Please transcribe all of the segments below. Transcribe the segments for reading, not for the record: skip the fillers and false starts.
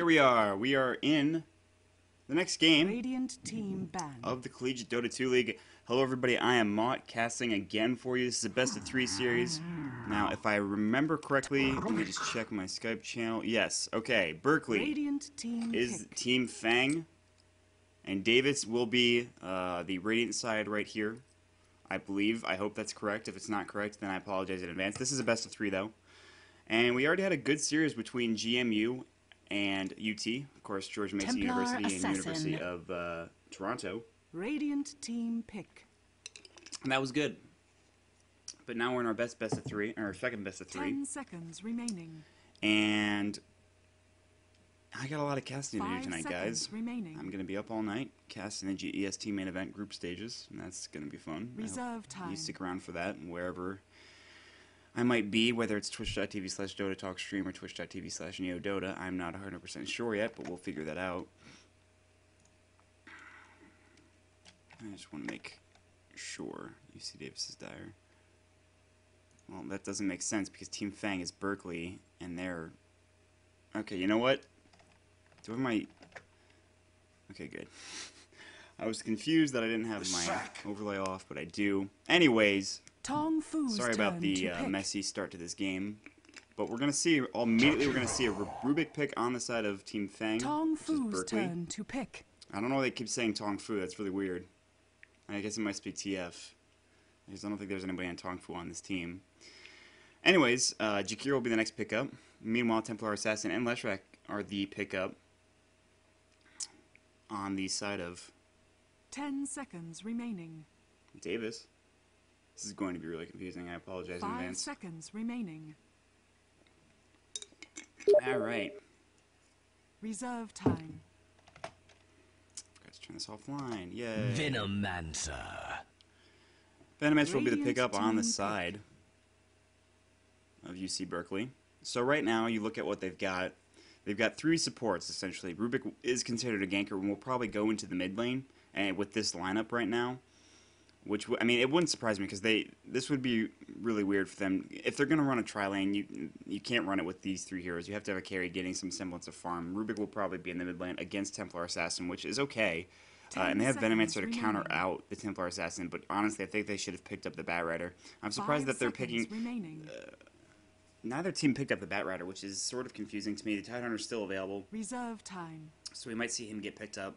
here we are. We are in the next game Radiant team ban. of the Collegiate Dota 2 League. Hello everybody, I am Maut, casting again for you. This is a best of 3 series. Now, if I remember correctly, let me just check my Skype channel. Yes, okay, Berkeley Radiant team is pick. Team Fang, and Davis will be the Radiant side right here. I believe. I hope that's correct. If it's not correct, then I apologize in advance. This is a best of 3 though. And we already had a good series between GMU and UT, of course, George Mason Templar University Assassin. and University of Toronto. Radiant team pick. And that was good. But now we're in our best of 3, or second best of 3. 10 seconds remaining. And I got a lot of casting to do 5 tonight, seconds guys. remaining. I'm going to be up all night casting the GEST main event group stages, and that's going to be fun. Reserve time. You stick around for that, and wherever I might be, whether it's twitch.tv/Dota Talk Stream or twitch.tv/NEODota. I'm not 100% sure yet, but we'll figure that out. I just want to make sure. UC Davis is dire. Well, that doesn't make sense because Team Fang is Berkeley, and they're... Okay, you know what? Do I have my... Okay, good. I was confused that I didn't have my overlay off, but I do. Anyways... Tong Fu's Sorry about the messy start to this game, but we're gonna see immediately. We're gonna see a Rubik pick on the side of Team Fang, Tong which is Fu's Berkeley. turn to pick. I don't know why they keep saying Tong Fu. That's really weird. I guess it must be TF. Because I don't think there's anybody on Tong Fu on this team. Anyways, Jakir will be the next pickup. Meanwhile, Templar Assassin and Leshrak are the pickup on the side of 10 seconds remaining. Davis. This is going to be really confusing. I apologize in 5 advance. seconds remaining. Alright. Reserve time. Forgot to turn this offline. Yay. Venomancer. Venomancer will be the Radiant pickup on the team side of UC Berkeley. So right now, you look at what they've got. They've got 3 supports, essentially. Rubik is considered a ganker and will probably go into the mid lane and with this lineup right now. Which, I mean, it wouldn't surprise me because this would be really weird for them. If they're going to run a tri-lane, you can't run it with these 3 heroes. You have to have a carry getting some semblance of farm. Rubik will probably be in the mid lane against Templar Assassin, which is okay. And they have Venomancer to counter out the Templar Assassin, but honestly, I think they should have picked up the Bat Rider. I'm surprised that they're picking... Neither team picked up the Bat Rider, which is sort of confusing to me. The Tidehunter's still available. Reserve time. So we might see him get picked up.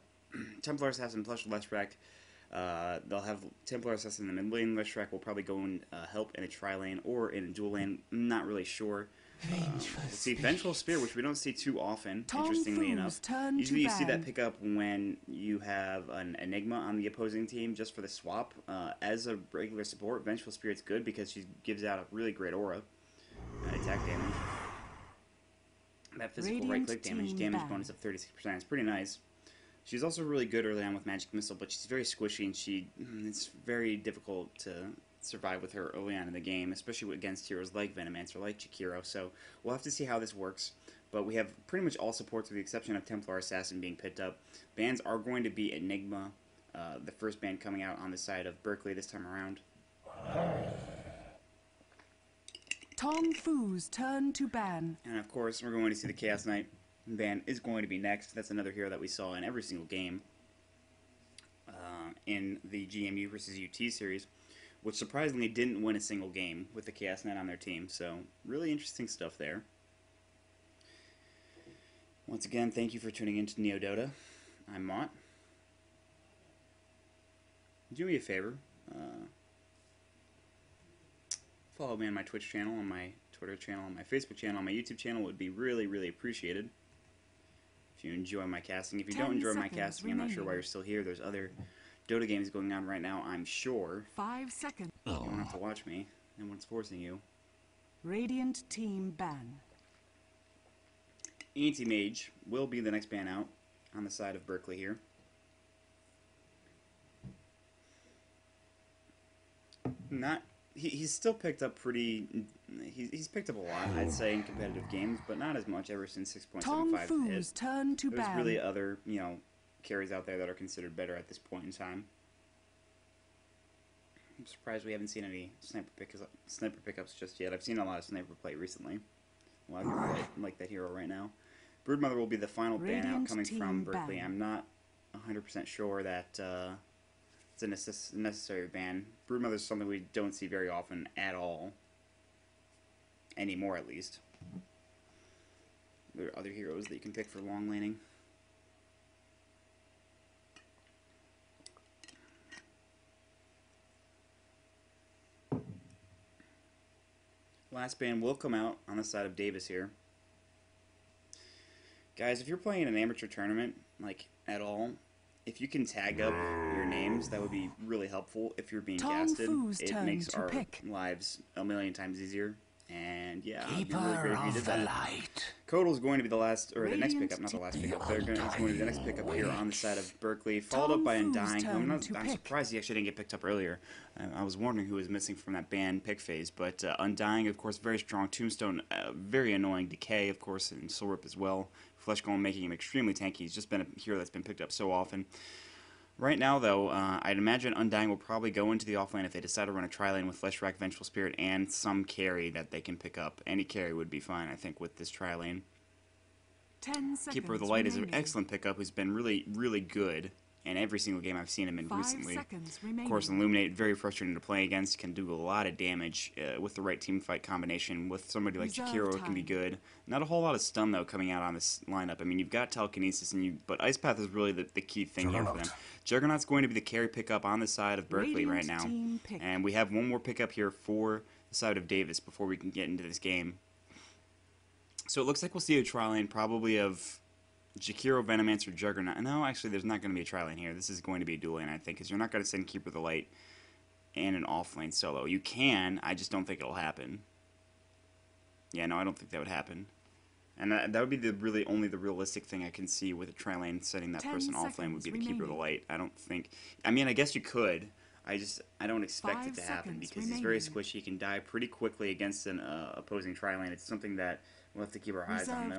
Templar Assassin plus Leshrak. They'll have Templar Assassin in the mid lane. Leshrak will probably go and help in a tri-lane or in a dual lane. I'm not really sure. We'll see Vengeful Spear, which we don't see too often, interestingly enough. Usually you see that pick up when you have an Enigma on the opposing team just for the swap. As a regular support, Vengeful Spirit's good because she gives out a really great aura and attack damage. That physical right-click damage bonus of 36%. It's pretty nice. She's also really good early on with Magic Missile, but she's very squishy, and it's very difficult to survive with her early on in the game, especially against heroes like Venomancer, like Jakiro. So we'll have to see how this works. But we have pretty much all supports with the exception of Templar Assassin being picked up. Bans are going to be Enigma, the first ban coming out on the side of Berkeley this time around. Tong Fu's turn to ban. And of course, we're going to see the Chaos Knight ban is going to be next. That's another hero that we saw in every single game in the GMU versus UT series, which surprisingly didn't win a single game with the Chaos Knight on their team. So really interesting stuff there. Once again, thank you for tuning in to NEODota. I'm Maut. Do me a favor. Follow me on my Twitch channel, on my Twitter channel, on my Facebook channel, on my YouTube channel. It would be really, really appreciated if you enjoy my casting. If you don't enjoy my casting, I'm not sure why you're still here. There's other Dota games going on right now, I'm sure. 5 seconds. You don't have to watch me. No one's forcing you. Radiant team ban. Anti-Mage will be the next ban out on the side of Berkeley here. He's still picked up he's picked up a lot, I'd say, in competitive games, but not as much ever since 6.75 hit. Turn to There's ban. really other, carries out there that are considered better at this point in time. I'm surprised we haven't seen any sniper pickups just yet. I've seen a lot of sniper play recently. A lot of people like that hero right now. Broodmother will be the final ban out Radiant coming team from Berkeley. ban. I'm not 100% sure that it's a necessary ban. Broodmother is something we don't see very often at all. Anymore, at least. There are other heroes that you can pick for long laning. Last ban will come out on the side of Davis here. Guys, if you're playing in an amateur tournament, like, at all, if you can tag up your names, that would be really helpful. If you're being casted, it makes our lives a million times easier. And yeah, it'd be really great if you did that. Kotal's going to be the last, or the next pickup, not the last pickup. It's going to be the next pickup here on the side of Berkeley, followed up by Undying, who I'm surprised he actually didn't get picked up earlier. I was wondering who was missing from that ban pick phase, but Undying, of course, very strong. Tombstone, very annoying. Decay, of course, and Soul Rip as well. Flesh Golem making him extremely tanky. He's just been a hero that's been picked up so often. Right now, though, I'd imagine Undying will probably go into the offlane if they decide to run a tri-lane with Fleshrack, Vengeful Spirit, and some carry that they can pick up. Any carry would be fine, I think, with this tri-lane. Keeper of the Light is an excellent pickup who's been really, really good in every single game I've seen him in recently. Of course, Illuminate, very frustrating to play against, can do a lot of damage with the right team fight combination. With somebody like Jakiro, it can be good. Not a whole lot of stun, though, coming out on this lineup. I mean, you've got Telekinesis, but Ice Path is really the key thing here for them. Juggernaut's going to be the carry pickup on the side of Berkeley right now. And we have one more pickup here for the side of Davis before we can get into this game. So it looks like we'll see a tri-lane probably of Jakiro, Venomancer, Juggernaut. No, actually, there's not going to be a tri-lane here. This is going to be a dual lane, I think, because you're not going to send Keeper of the Light and an off-lane solo. You can, I just don't think it'll happen. Yeah, no, I don't think that would happen. And that would be the only realistic thing I can see with a tri-lane sending that person off-lane would be the Keeper of the Light. I don't think... I mean, I guess you could. I don't expect it to happen because he's very squishy. He can die pretty quickly against an opposing tri-lane. It's something that we'll have to keep our eyes on, though.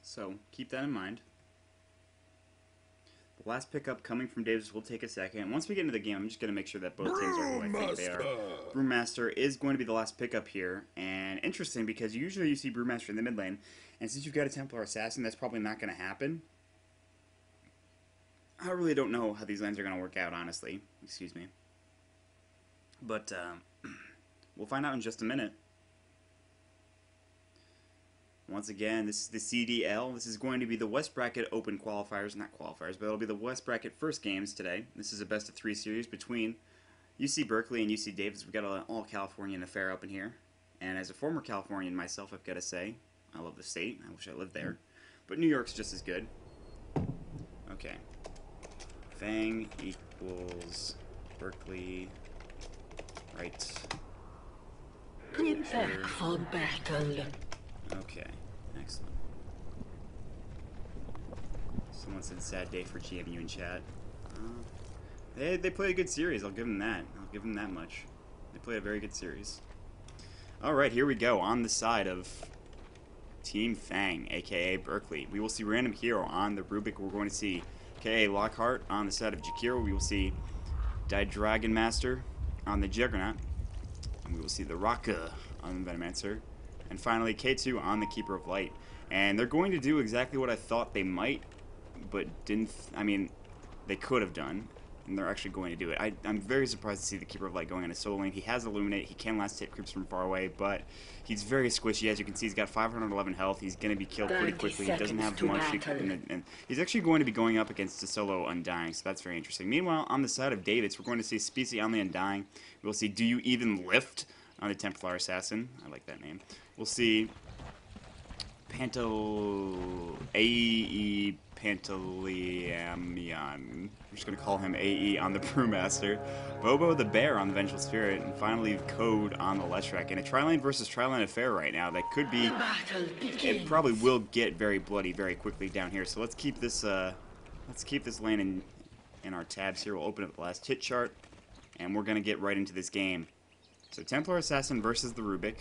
So, keep that in mind. The last pickup coming from Davis will take a second. Once we get into the game, I'm just going to make sure that both teams are who I think they are. Brewmaster is going to be the last pickup here. And interesting, because usually you see Brewmaster in the mid lane. And since you've got a Templar Assassin, that's probably not going to happen. I really don't know how these lanes are going to work out, honestly. Excuse me. But we'll find out in just a minute. Once again, this is the CDL. This is going to be the West Bracket Open qualifiers, not qualifiers, but it'll be the West Bracket first games today. This is a best-of-3 series between UC Berkeley and UC Davis. We've got an all-Californian affair up in here. And as a former Californian myself, I've got to say, I love the state. I wish I lived there. But New York's just as good. Okay. Fang equals Berkeley. Right. Prepare for battle. Okay. Excellent. Someone said sad day for GMU in chat. They played a good series. I'll give them that. I'll give them that much. They played a very good series. Alright, here we go. On the side of Team Fang, aka Berkeley. We will see Random Hero on the Rubik. We're going to see aka Lockhart on the side of Jakiro. We will see Dragon Master on the Juggernaut. And we will see the Raka on the Venomancer. And finally, K2 on the Keeper of Light. And they're going to do exactly what I thought they might, but didn't... I mean, they could have done. And they're actually going to do it. I'm very surprised to see the Keeper of Light going on a solo lane. He has Illuminate. He can last hit creeps from far away, but he's very squishy. As you can see, he's got 511 health. He's going to be killed pretty quickly. He doesn't have much. And he's actually going to be going up against a solo Undying, so that's very interesting. Meanwhile, on the side of Davis, we're going to see Specie on the Undying. We'll see Do You Even Lift on the Templar Assassin. I like that name. We'll see AE Pantaleamion. I'm just going to call him AE on the Brewmaster. Bobo the Bear on the Vengeful Spirit. And finally, Code on the Leshrac. In a tri-lane versus tri-lane affair right now, that could be... It probably will get very bloody very quickly down here. So let's keep this lane in our tabs here. We'll open up the last hit chart. And we're going to get right into this game. So Templar Assassin versus the Rubik.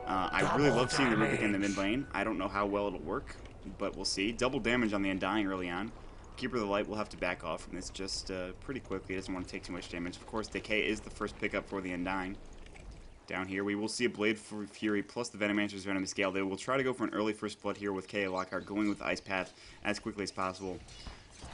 I really love seeing the Rubik in the mid lane. I don't know how well it'll work, but we'll see. Double damage on the Undying early on. Keeper of the Light will have to back off from this just pretty quickly. He doesn't want to take too much damage. Of course, Decay is the first pickup for the Undying. Down here, we will see a Blade Fury plus the Venomancer's Venomous Gale. They will try to go for an early first blood here with K.A. Lockhart, going with Ice Path as quickly as possible.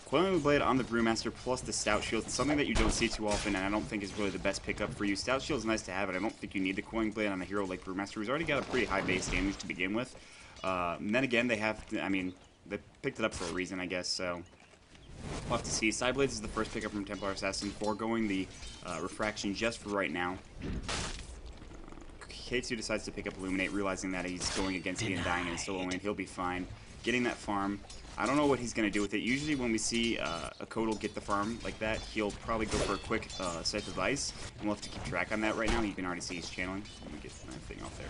Coiling Blade on the Brewmaster plus the Stout Shield, something that you don't see too often, and I don't think is really the best pickup for you. Stout Shield is nice to have, but I don't think you need the Coiling Blade on a hero like Brewmaster, who's already got a pretty high base damage to begin with. And then again, they have, I mean, they picked it up for a reason, I guess, so we'll have to see. Sideblades is the first pickup from Templar Assassin, foregoing the Refraction just for right now. K2 decides to pick up Illuminate, realizing that he's going against the Undying and solo lane. He'll be fine. Getting that farm. I don't know what he's going to do with it. Usually when we see a Codal get the farm like that, he'll probably go for a quick Scythe of Ice, and we'll have to keep track on that right now. You can already see he's channeling. Let me get my thing off there.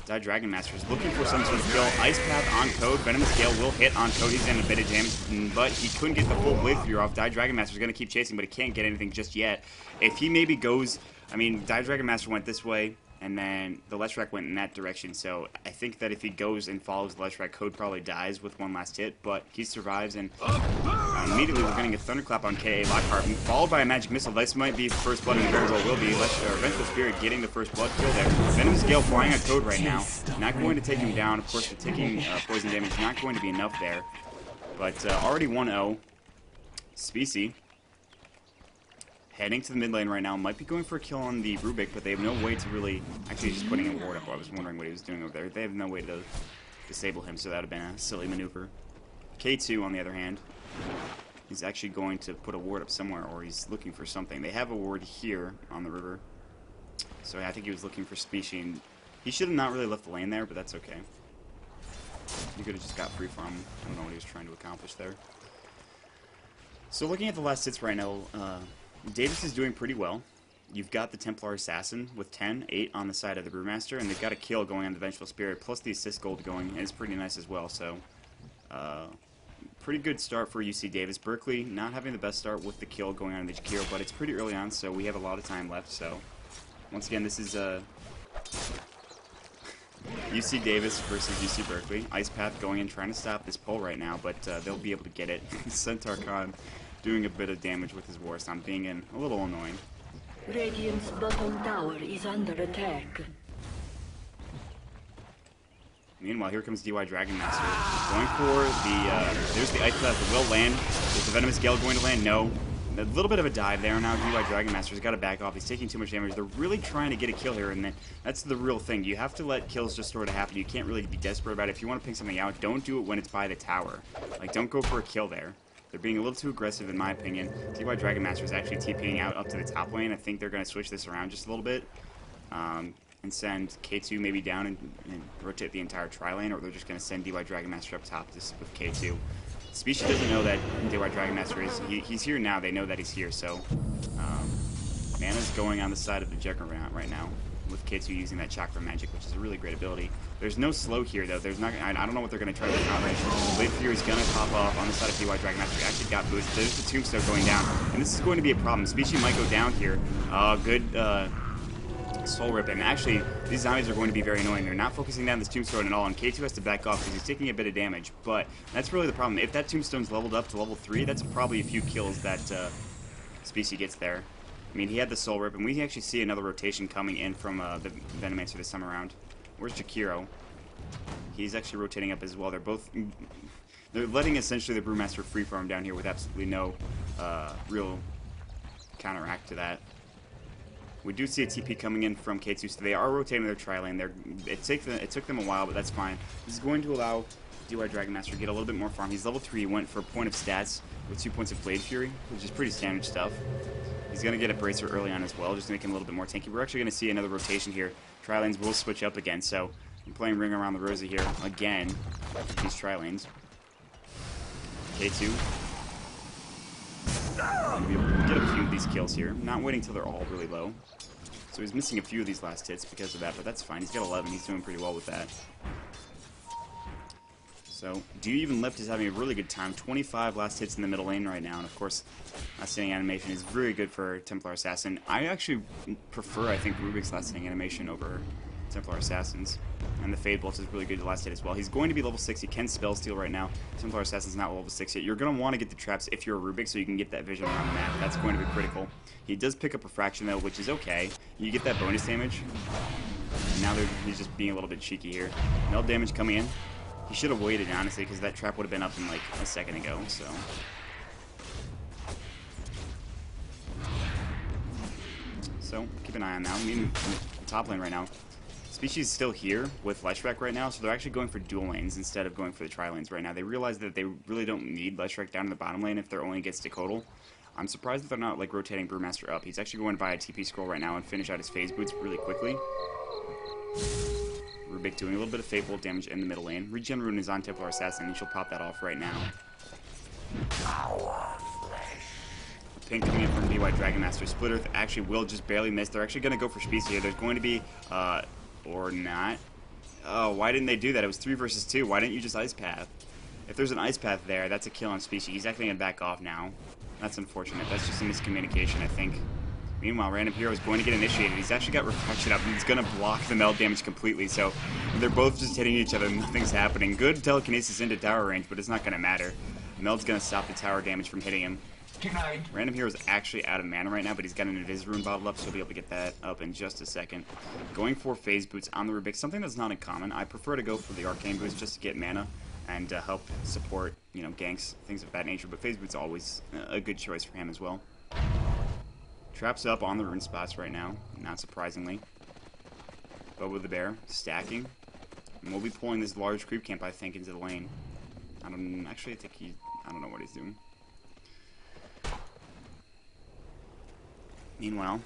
Die Dragon Master is looking for some sort of kill. Ice Path on Code. Venomous Gale will hit on Code. He's in a bit of damage, but he couldn't get the full Blade Fury off. Die Dragon Master is going to keep chasing, but he can't get anything just yet. If he maybe goes, I mean, Die Dragon Master went this way, and then the Leshrac went in that direction, so I think that if he goes and follows the Leshrac, Code probably dies with one last hit, but he survives, and immediately we're getting a Thunderclap on K.A. Lockhart, followed by a Magic Missile. This might be first blood, and the very well will be. Vengeful Spirit getting the first blood kill there. Venomous Gale flying on Code right now. Not going to take him down. Of course, the taking poison damage is not going to be enough there, but already 1-0. Specie heading to the mid lane right now, might be going for a kill on the Rubik, but they have no way to really... Actually, just putting a ward up. I was wondering what he was doing over there. They have no way to disable him, so that would have been a silly maneuver. K2, on the other hand, he's actually going to put a ward up somewhere, or he's looking for something. They have a ward here on the river, so I think he was looking for Specie, and he should have not really left the lane there, but that's okay. He could have just got free farm. I don't know what he was trying to accomplish there. So looking at the last hits right now, Davis is doing pretty well. You've got the Templar Assassin with 10, 8 on the side of the Brewmaster, and they've got a kill going on the Vengeful Spirit, plus the assist gold going, and it's pretty nice as well, so pretty good start for UC Davis. Berkeley not having the best start with the kill going on in the Jakiro, but it's pretty early on, so we have a lot of time left, so once again, this is UC Davis versus UC Berkeley. Ice Path going in, trying to stop this pull right now, but they'll be able to get it. Centaur Khan doing a bit of damage with his War Stomp, being in a little annoying. Radiant's bottom tower is under attack. Meanwhile, here comes DY Dragon Master. Going for the, there's the Ice Path that will land. Is the Venomous Gale going to land? No. A little bit of a dive there. Now DY Dragon Master's got to back off. He's taking too much damage. They're really trying to get a kill here, and that's the real thing. You have to let kills just sort of happen. You can't really be desperate about it. If you want to pick something out, don't do it when it's by the tower. Like, don't go for a kill there. They're being a little too aggressive, in my opinion. DY Dragon Master is actually TPing out up to the top lane. I think they're going to switch this around just a little bit and send K2 maybe down and rotate the entire tri-lane, or they're just going to send DY Dragon Master up top just with K2. Specie doesn't know that DY Dragon Master is... He's here now. They know that he's here, so... Mana's going on the side of the Juggernaut right now, with K2 using that Chakra Magic, which is a really great ability. There's no slow here, though. There's not. I don't know what they're going to try to accomplish. Blade Fury's going to pop off on the side of DY Dragon Master. He actually got boosted. There's the Tombstone going down, and this is going to be a problem. Specie might go down here. Good Soul Rip, and actually, these zombies are going to be very annoying. They're not focusing down this Tombstone at all, and K2 has to back off because he's taking a bit of damage, but that's really the problem. If that Tombstone's leveled up to level 3, that's probably a few kills that Specie gets there. I mean, he had the Soul Rip, and we actually see another rotation coming in from the Venomancer this time around. Where's Jakiro? He's actually rotating up as well. They're letting essentially the Brewmaster free farm down here with absolutely no real counteract to that. We do see a TP coming in from K2, so they are rotating their tri-lane. It took them a while, but that's fine. This is going to allow DY Dragon Master to get a little bit more farm. He's level 3. He went for a point of stats with 2 points of Blade Fury, which is pretty standard stuff. He's going to get a Bracer early on as well, just to make him a little bit more tanky. We're actually going to see another rotation here. Tri-lanes will switch up again, so I'm playing Ring Around the Rosie here again with these tri-lanes. K2. Going to be able to get a few of these kills here. Not waiting till they're all really low. So he's missing a few of these last hits because of that, but that's fine. He's got 11. He's doing pretty well with that. So, Do You Even Lift is having a really good time. 25 last hits in the middle lane right now, and of course, last hitting animation is very good for Templar Assassin. I actually prefer, I think, Rubik's last hitting animation over Templar Assassins. And the Fade Bolt is really good to last hit as well. He's going to be level 6. He can spell steal right now. Templar Assassin's not level 6 yet. You're going to want to get the traps if you're a Rubik so you can get that vision around the map. That's going to be critical. He does pick up Refraction though, which is okay. You get that bonus damage. And now he's just being a little bit cheeky here. Meld damage coming in. He should have waited, honestly, because that trap would have been up in like a second ago, so. So, keep an eye on that. I mean, top lane right now. Species is still here with Leshrac right now, so they're actually going for dual lanes instead of going for the tri-lanes right now. They realize that they really don't need Leshrac down in the bottom lane if they're only against Decodal. I'm surprised that they're not like rotating Brewmaster up. He's actually going to buy a TP scroll right now and finish out his phase boots really quickly. Rubik doing a little bit of Fate Bolt damage in the middle lane. Regen Rune is on Templar Assassin, and she'll pop that off right now. Pink coming in from DY Dragon Master. Splitter actually will just barely miss. They're actually going to go for Species here. There's going to be, or not. Oh, why didn't they do that? It was 3 versus 2. Why didn't you just Ice Path? If there's an Ice Path there, that's a kill on Species. He's actually going to back off now. That's unfortunate. That's just a miscommunication, I think. Meanwhile, Random Hero is going to get initiated. He's actually got Reflection up. He's going to block the meld damage completely, so they're both just hitting each other. Nothing's happening. Good telekinesis into tower range, but it's not going to matter. Meld's going to stop the tower damage from hitting him. Random Hero is actually out of mana right now, but he's got an Invis Rune bottled up, so he'll be able to get that up in just a second. Going for Phase Boots on the Rubik, something that's not uncommon. I prefer to go for the Arcane Boots just to get mana and help support, you know, ganks, things of that nature, but Phase Boots always a good choice for him as well. Traps up on the rune spots right now, not surprisingly. Bobo the Bear stacking. And we'll be pulling this large creep camp, I think, into the lane. I don't know what he's doing. Meanwhile,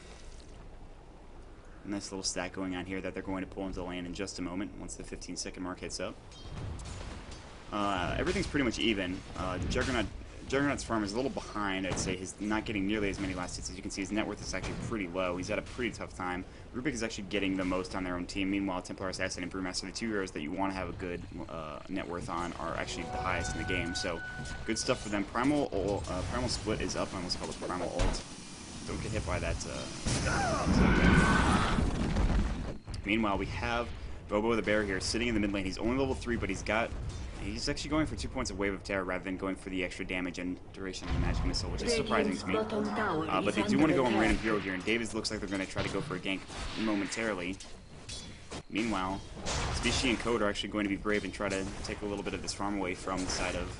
nice little stack going on here that they're going to pull into the lane in just a moment once the 15-second mark hits up. Everything's pretty much even. Juggernaut's farm is a little behind, I'd say. He's not getting nearly as many last hits. As you can see, his net worth is actually pretty low. He's had a pretty tough time. Rubik is actually getting the most on their own team. Meanwhile, Templar Assassin and Brewmaster, the two heroes that you want to have a good net worth on, are actually the highest in the game. So, good stuff for them. Primal Split is up. I almost called it Primal Ult. Don't get hit by that. Meanwhile, we have Bobo the Bear here sitting in the mid lane. He's only level 3, but he's actually going for 2 points of Wave of Terror rather than going for the extra damage and duration of the Magic Missile, which is surprising to me. But they do want to go on Random Hero here, and Davis looks like they're going to try to go for a gank momentarily. Meanwhile, Species and Code are actually going to be brave and try to take a little bit of this farm away from the side of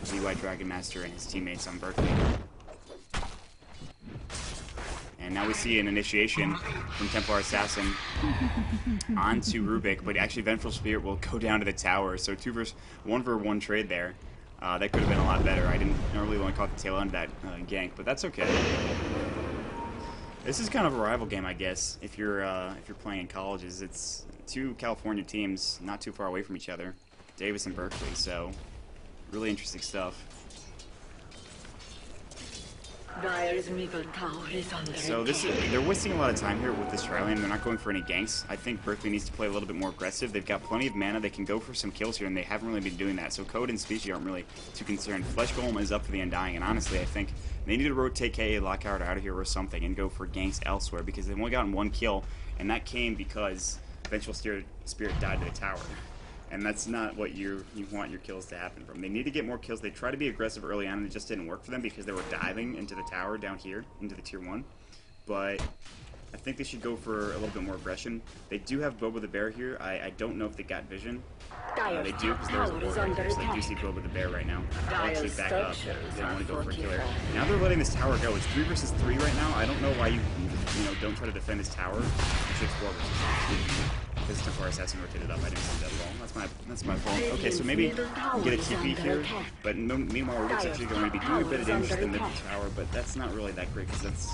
DY Dragon Master and his teammates on Berkeley. And now we see an initiation from Templar Assassin onto Rubik, but actually Vengeful Spirit will go down to the tower. So 1 for 1 trade there. That could have been a lot better. I really only caught the tail end of that gank, but that's okay. This is kind of a rival game, I guess. If you're playing in colleges, it's 2 California teams not too far away from each other, Davis and Berkeley. So really interesting stuff. So they're wasting a lot of time here with this tri-lane. They're not going for any ganks. I think Berkeley needs to play a little bit more aggressive. They've got plenty of mana. They can go for some kills here, and they haven't really been doing that. So Code and Species aren't really too concerned. Flesh Golem is up for the Undying, and honestly, I think they need to rotate KA Lockout out of here or something and go for ganks elsewhere because they've only gotten 1 kill, and that came because Vengeful Spirit died to the tower. And that's not what you want your kills to happen from. They need to get more kills. They tried to be aggressive early on, and it just didn't work for them because they were diving into the tower down here, into the tier 1. But I think they should go for a little bit more aggression. They do have Bobo the Bear here. I don't know if they got vision. They do, because there's a board right here, so they do see Bobo the Bear right now. They'll actually back up. They don't want to go for a killer. Now they're letting this tower go. It's 3 versus 3 right now. I don't know why you don't try to defend this tower. Actually, it's 4 versus 3. Because Templar Assassin rotated up. I didn't see that at all. That's my fault. Okay, so maybe get a TP here, but meanwhile Rubik's actually going to be doing a bit of damage to the mid tower, but that's not really that great because there's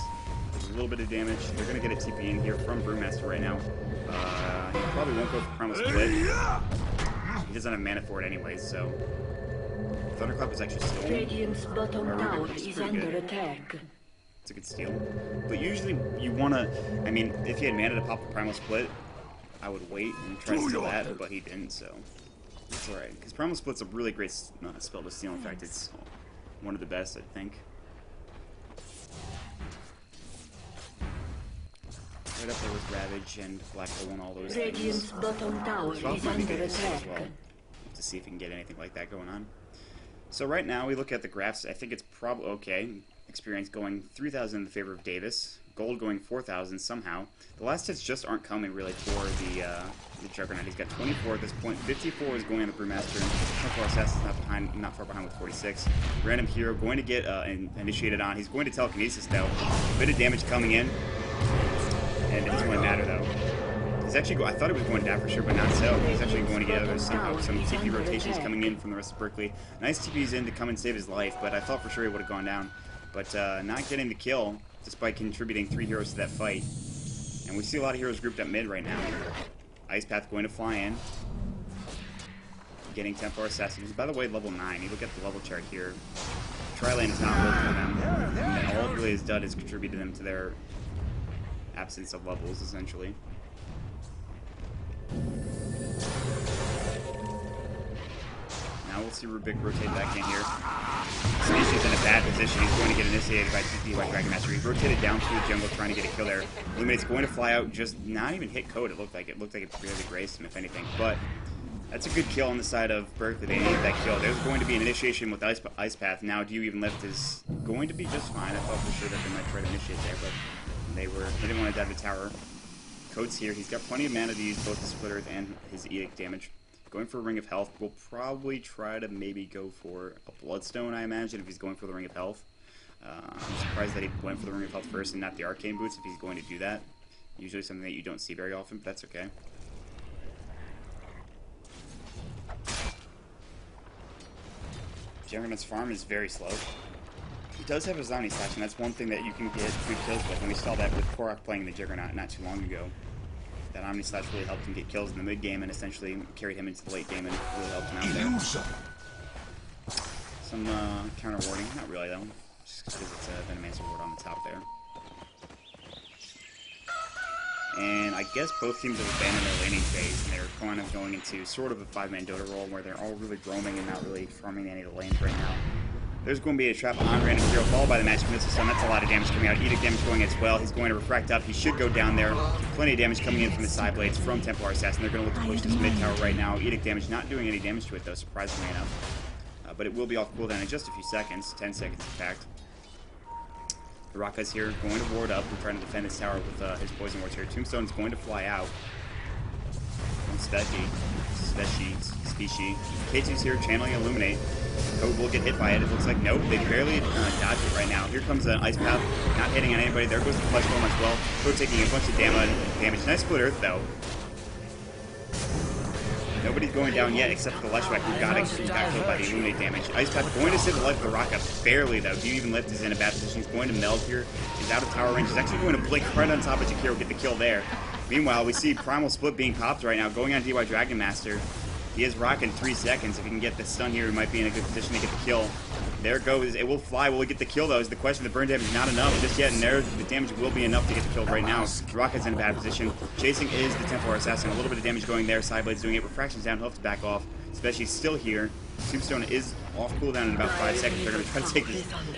a little bit of damage. They're going to get a TP in here from Brewmaster right now. He probably won't go for Primal Split. He doesn't have mana for it anyways, so Thunderclap was actually stolen. Radiant's bottom tower is under attack. It's a good steal. But usually you want to, I mean, if he had mana to pop the Primal Split, I would wait and try to steal that, but he didn't, so it's alright. Because Primal Split's a really great spell to steal. In fact, it's one of the best, I think. Right up there with Ravage and Black Hole and all those Radiant's things. bottom tower So is might be under good as attack. well, to see if we can get anything like that going on. So right now, we look at the graphs. I think it's probably okay. Experience going 3,000 in the favor of Davis. Gold going 4,000 somehow. The last hits just aren't coming really for the Juggernaut. He's got 24 at this point. 54 is going on the Brewmaster. Templar Assassin's not far behind with 46. Random Hero going to get initiated on. He's going to Telekinesis though. A bit of damage coming in, and it doesn't really matter though. He's actually I thought it was going down for sure, but not so. He's actually going to get somehow some TP rotations coming in from the rest of Berkeley. Nice TPs in to come and save his life, but I thought for sure he would have gone down. But not getting the kill, despite contributing 3 heroes to that fight. And we see a lot of heroes grouped up mid right now. Ice Path going to fly in. Getting Templar Assassins. By the way, level 9. You look at the level chart here. Tri-lane is not working for them. And all it really has done is contributed them to their absence of levels, essentially. Now we'll see Rubik rotate back in here. Species in a bad position. He's going to get initiated by TP by Dragon Master. He rotated down through the jungle trying to get a kill there. Illuminate's going to fly out, just not even hit code. It looked like it barely grazed him, if anything. But that's a good kill on the side of Berkeley. They needed that kill. There's going to be an initiation with Ice Path. Now, Do You Even Lift is going to be just fine. I thought for sure that they might try to initiate there, but they didn't want to dive the tower. Code's here. He's got plenty of mana to use both the Split Earth and his Edict damage. Going for a Ring of Health. We'll probably try to maybe go for a Bloodstone, I imagine, if he's going for the Ring of Health. I'm surprised that he went for the Ring of Health first and not the Arcane Boots if he's going to do that. Usually something that you don't see very often, but that's okay. Juggernaut's farm is very slow. He does have his Omni Slash, and that's one thing that you can get good kills with. And we saw that with Korok playing the Juggernaut not too long ago. That Omni Slash really helped him get kills in the mid game and essentially carried him into the late game and really helped him out there. Some counter warding, not really though, just because it's a Venomancer ward on the top there. And I guess both teams have abandoned their laning phase, and they're kind of going into sort of a 5-man Dota role where they're all really roaming and not really farming any of the lanes right now. There's going to be a trap on Random Hero, followed by the Magic Missile Stone. That's a lot of damage coming out. Edict damage going as well. He's going to refract up. He should go down there. Plenty of damage coming in from the side blades from Templar Assassin. They're going to look to push this mid tower right now. Edict damage not doing any damage to it, though, surprisingly enough. But it will be off cooldown in just a few seconds. 10 seconds, in fact. The Raka's here, going to ward up. We're trying to defend this tower with his poison wards here. Tombstone is going to fly out. Species. K2's here, channeling Illuminate. Code will get hit by it. It looks like nope. They barely dodge it right now. Here comes an Ice Path, not hitting on anybody. There goes the Flesh Golem as well. Code taking a bunch of damage. Nice Split Earth though. Nobody's going down yet except for the Leshwek who got killed by the Illuminate damage. Ice Path going to save the life of the Raka barely though. Do You Even Lift is in a bad position. He's going to meld here. He's out of tower range. He's actually going to blink right on top of Jakiro, get the kill there. Meanwhile, we see Primal Split being popped right now, going on DY Dragon Master. He is rocking 3 seconds. If he can get the stun here, he might be in a good position to get the kill. There it goes. It will fly. Will it get the kill, though, is the question. The burn damage is not enough just yet, and there the damage will be enough to get the kill right now. Rocket's in a bad position. Chasing is the Templar Assassin. A little bit of damage going there. Sideblade's doing it. Refraction's down. He'll have to back off. Especially still here. Tombstone is off cooldown in about 5 seconds. They're going to try to take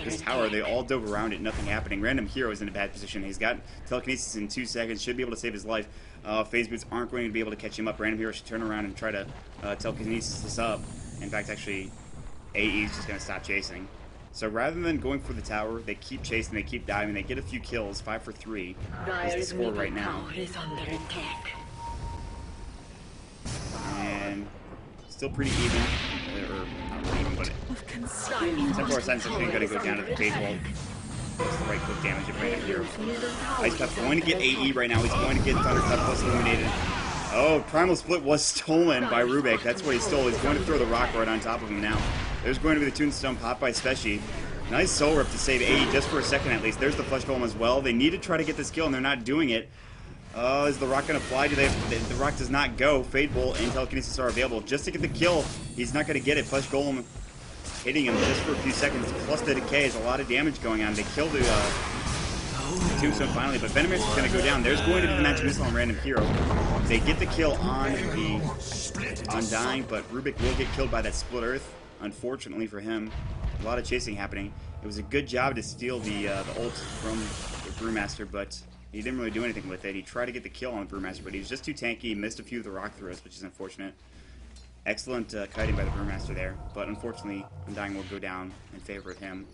this tower. They all dove around it. Nothing happening. Random Hero is in a bad position. He's got telekinesis in 2 seconds. Should be able to save his life. Phase boots aren't going to be able to catch him up. Random Hero should turn around and try to telekinesis this up. In fact, actually, AE is just going to stop chasing. So rather than going for the tower, they keep chasing, they keep diving, they get a few kills. 5 for 3 is the score right now. And still pretty even. Or not really even, but Templar Assassin is going to go down to the cave wall. That's the right click damage of Random Hero. Ice Path going to get AE right now. He's going to get Thunderclap plus Illuminated. Oh, Primal Split was stolen by Rubik. That's what he stole. He's going to throw the rock right on top of him now. There's going to be the Tombstone pop by Speshi. Nice soul rip to save AE just for a second at least. There's the Flesh Golem as well. They need to try to get this kill and they're not doing it. Is the rock going to fly? The rock does not go. Fade Bolt and Telekinesis are available just to get the kill. He's not going to get it. Flesh Golem hitting him just for a few seconds. Plus the decay is a lot of damage going on. They kill the Tombstone finally, but Venomancer is going to go down. There's going to be the Magic Missile on Random Hero. They get the kill on the Undying, but Rubik will get killed by that Split Earth. Unfortunately for him, a lot of chasing happening. It was a good job to steal the ult from the Brewmaster, but He didn't really do anything with it. He tried to get the kill on the Brewmaster, but he was just too tanky. He missed a few of the rock throws, which is unfortunate. Excellent kiting by the Brewmaster there, but unfortunately, Undying will go down in favor of him.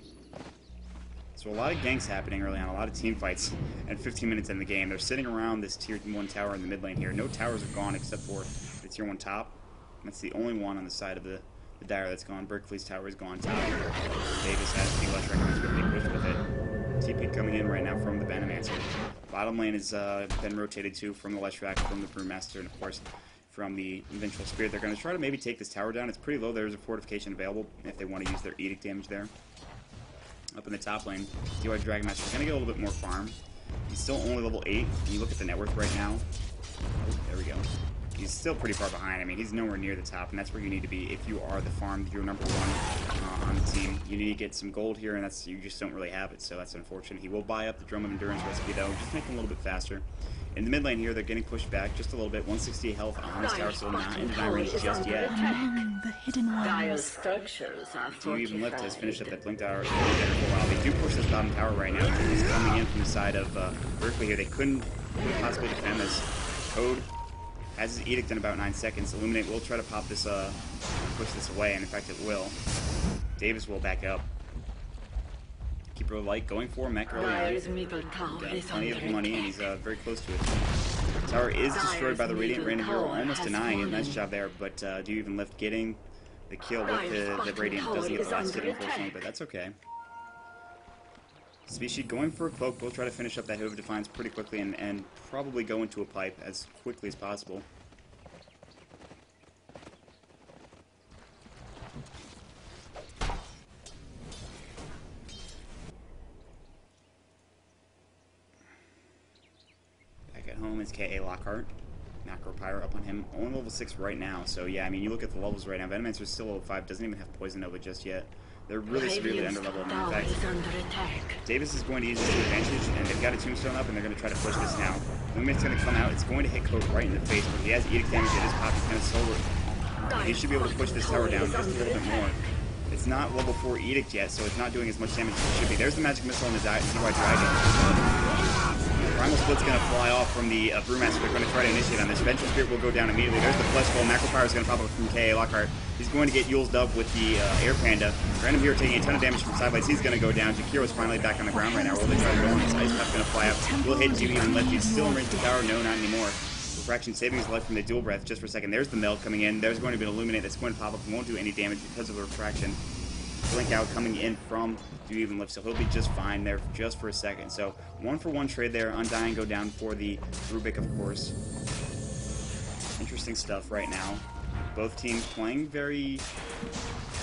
So a lot of ganks happening early on, a lot of team fights, and 15 minutes in the game. They're sitting around this tier 1 tower in the mid lane here. No towers are gone except for the tier 1 top. That's the only one on the side of the Dire that's gone. Berkeley's tower is gone top. Davis has the Leshrac going to push with it. TP coming in right now from the Venomancer. Bottom lane has been rotated to from the Leshrac, from the Brewmaster, and of course from the Vengeful Spirit. They're going to try to maybe take this tower down. It's pretty low. There's a fortification available if they want to use their Edict damage there. Up in the top lane, DY Dragon Master is going to get a little bit more farm. He's still only level 8. When you look at the net worth right now, oh, there we go. He's still pretty far behind. I mean, he's nowhere near the top, and that's where you need to be if you are the farm. You're number 1 on the team. You need to get some gold here, and that's you just don't really have it, so that's unfortunate. He will buy up the Drum of Endurance recipe, though, just make him a little bit faster. In the mid lane here, they're getting pushed back just a little bit. 168 health on this tower, so not in deny range just yet. The hidden Dire ones. structures are Team Even Lift has finished up fortified. that Blink Tower for a while. They do push this bottom tower right now. He's coming in from the side of Berkeley here. They couldn't possibly defend this. Code has his Edict in about 9 seconds. Illuminate will try to pop this, push this away, and in fact it will. Davis will back up. Keeper of Light going for Mech early on. Dire's middle tower Got is plenty under of money, and attack. he's very close to it. Tower is destroyed by the Radiant Random Hero, almost denying it. Nice job there, but Do Even Lift getting the kill with the Radiant doesn't get the last hit, unfortunately, but that's okay. Species going for a cloak. We'll try to finish up that Hoof of Defiance pretty quickly and probably go into a pipe as quickly as possible. Back at home is KA Lockhart. Macro Pyre up on him. Only level 6 right now, so yeah, I mean, you look at the levels right now. Venomancer's still level 5, doesn't even have Poison Nova just yet. They're really severely Radiant's under leveled. In tower fact, is under attack. Davis is going to use this to advantage, and they've got a Tombstone up, and they're going to try to push this now. Illuminate's going to come out. It's going to hit Code right in the face, but he has Edict damage. It is popping kind of solar. He should be able to push this tower down just a little bit more. It's not level 4 Edict yet, so it's not doing as much damage as it should be. There's the Magic Missile on the DY Dragon. Primal Split's going to fly off from the Brewmaster. They're going to try to initiate on this. Vengeful Spirit will go down immediately. There's the Flesh Bowl. Macro Power is going to pop up from KA Lockhart. He's going to get Yule's Dove with the Air Panda. Random Hero taking a ton of damage from sideways. He's going to go down. Jakiro's finally back on the ground right now. Will they try to go on? This Ice Path's going to fly up. Will hit Team Even Lift. He's still in range of the tower. No, not anymore. Refraction saving his life from the Dual Breath just for a second. There's the Meld coming in. There's going to be an Illuminate that's going to pop up and won't do any damage because of the Refraction. Blink out coming in from Do Even Lift, so he'll be just fine there just for a second. So 1-for-1 trade there. Undying go down for the Rubik, of course. Interesting stuff right now. Both teams playing very,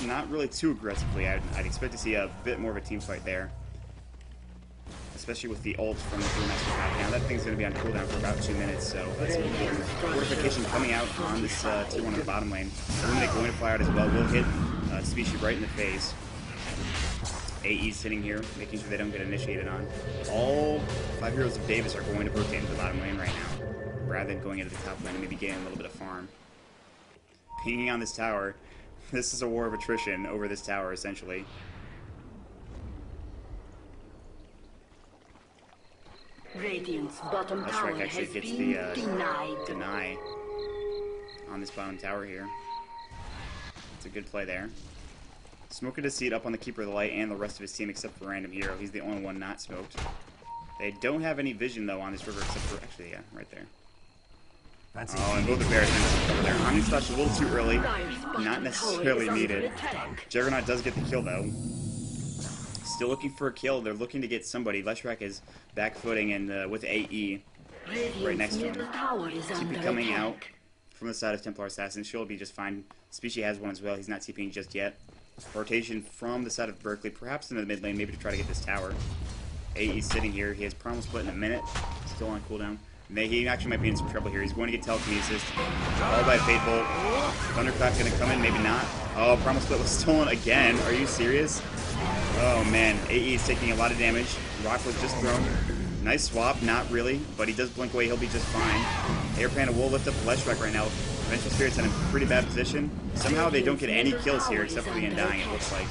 not really too aggressively. I'd expect to see a bit more of a team fight there, especially with the ult from the Brewmaster pack. Now that thing's going to be on cooldown for about 2 minutes, so that's important. Fortification coming out on this tier 1 on the bottom lane. Illuminate going to fly out as well. Will hit Species right in the face. AE sitting here, making sure they don't get initiated on. All 5 heroes of Davis are going to rotate into the bottom lane right now, rather than going into the top lane and maybe getting a little bit of farm. Pinging on this tower. This is a war of attrition over this tower, essentially. Radiant's bottom tower Leshrac actually has gets been the denied. deny on this bottom tower here. It's a good play there. Smoker to seat up on the Keeper of the Light and the rest of his team except for Random Hero. He's the only one not smoked. They don't have any vision though on this river except for, actually, yeah, right there. That's Oh, and both the Bears over there. Omnislash a little too early. Not necessarily needed. Juggernaut does get the kill though. Still looking for a kill. They're looking to get somebody. Leshrac is back footing and with AE right next to him. TP coming out from the side of Templar Assassin. She'll be just fine. Species has one as well. He's not TPing just yet. Rotation from the side of Berkeley, perhaps into the mid lane, maybe to try to get this tower. AE's sitting here. He has Primal Split in a minute. Still on cooldown. He actually might be in some trouble here. He's going to get telekinesis. All by Fate Bolt. Thunderclap's going to come in, maybe not. Oh, Primal Split was stolen again. Are you serious? Oh man, AE is taking a lot of damage. Rock was just thrown. Nice swap, not really, but he does blink away. He'll be just fine. Air Panda will lift up the Leshrac right now. Vengeful Spirit's in a pretty bad position. Somehow they don't get any kills here except for the Undying, it looks like.